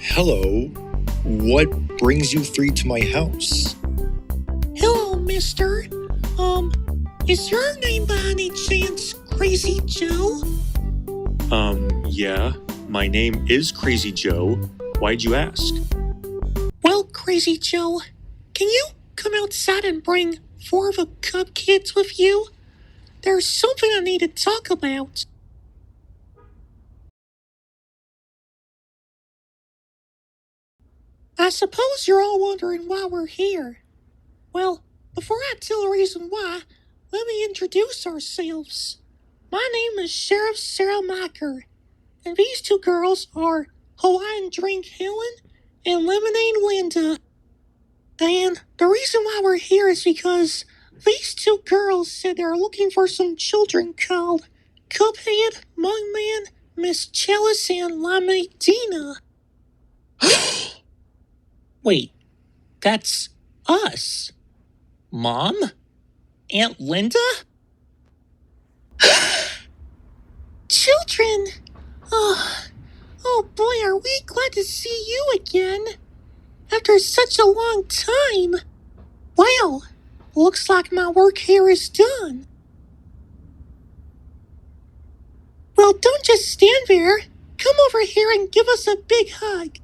Hello. What brings you three to my house? Hello, mister. Is your name by any chance Crazy Joe? Yeah. My name is Crazy Joe. Why'd you ask? Well, Crazy Joe, can you come outside and bring 4 of the Cub kids with you? There's something I need to talk about. I suppose you're all wondering why we're here. Well, before I tell the reason why, let me introduce ourselves. My name is Sheriff Sarah Macker, and these 2 girls are Hawaiian Drink Helen and Lemonade Linda. And the reason why we're here is because these 2 girls said they're looking for some children called Cuphead, Mugman, Miss Chalice and Limeade Dina. Wait, that's us. Mom? Aunt Linda? Children! Oh boy, are we glad to see you again. After such a long time. Well, looks like my work here is done. Well, don't just stand there. Come over here and give us a big hug.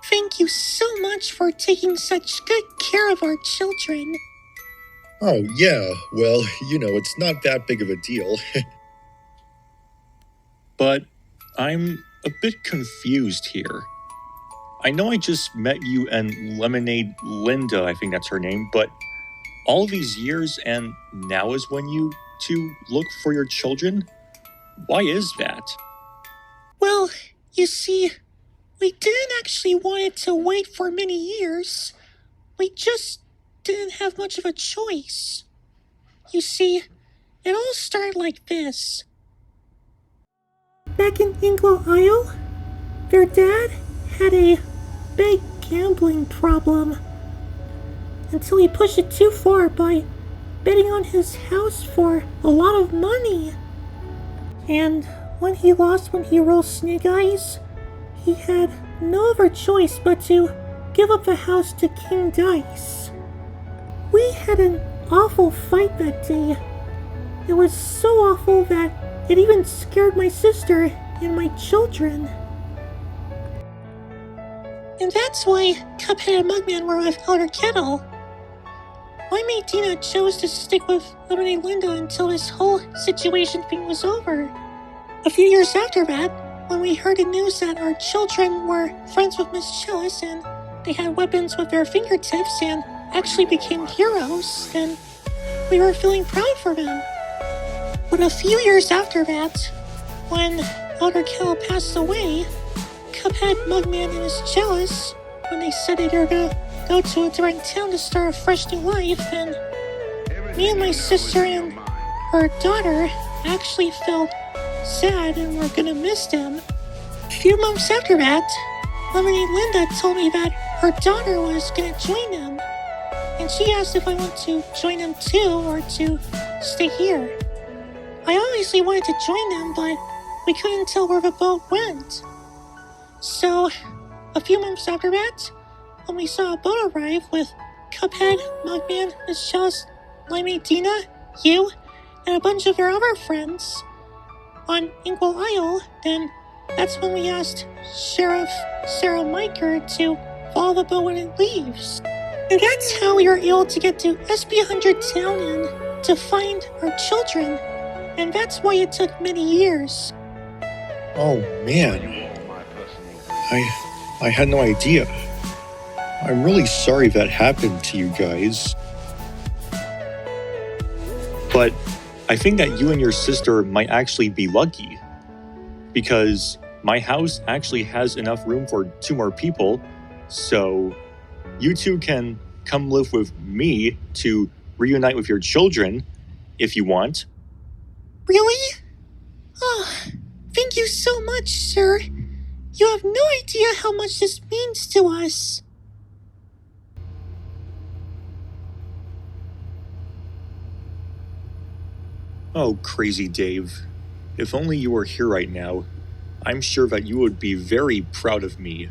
Thank you so much for taking such good care of our children. Oh, yeah. Well, it's not that big of a deal. But I'm a bit confused here. I know I just met you and Lemonade Linda, I think that's her name, but all these years and now is when you two look for your children? Why is that? Well, you see, we didn't actually want it to wait for many years. We just didn't have much of a choice. You see, it all started like this. Back in Ingle Isle, their dad had a big gambling problem until he pushed it too far by betting on his house for a lot of money. And when he lost when he rolled snake eyes, he had no other choice but to give up the house to King Dice. We had an awful fight that day. It was so awful that it even scared my sister and my children. And that's why Cuphead and Mugman were with Elder Kettle. Limeade Dina chose to stick with Lemonade Linda until this whole situation thing was over. A few years after that, when we heard the news that our children were friends with Miss Chalice and they had weapons with their fingertips and actually became heroes, then we were feeling proud for them. But a few years after that, when Elder Kettle passed away, Cuphead, Mugman, and Miss Chalice, when they said they were gonna go to a different town to start a fresh new life, and me and my sister and her daughter actually felt sad and were gonna miss them. A few months after that, Lemonade Linda told me that her daughter was gonna join them, and she asked if I want to join them too or to stay here. I obviously wanted to join them, but we couldn't tell where the boat went. So, a few months after that, when we saw a boat arrive with Cuphead, Mugman, Miss Chalice, Limeade Dina, you, and a bunch of your other friends on Ingle Isle, then that's when we asked Sheriff Sarah Macker to follow the boat when it leaves. And that's how we were able to get to SP100 Town and to find our children. And that's why it took many years. Oh, man. I had no idea. I'm really sorry that happened to you guys. But I think that you and your sister might actually be lucky. Because my house actually has enough room for 2 more people, so you two can come live with me to reunite with your children if you want. Really? Oh, thank you so much, sir. You have no idea how much this means to us. Oh, crazy Dave. If only you were here right now, I'm sure that you would be very proud of me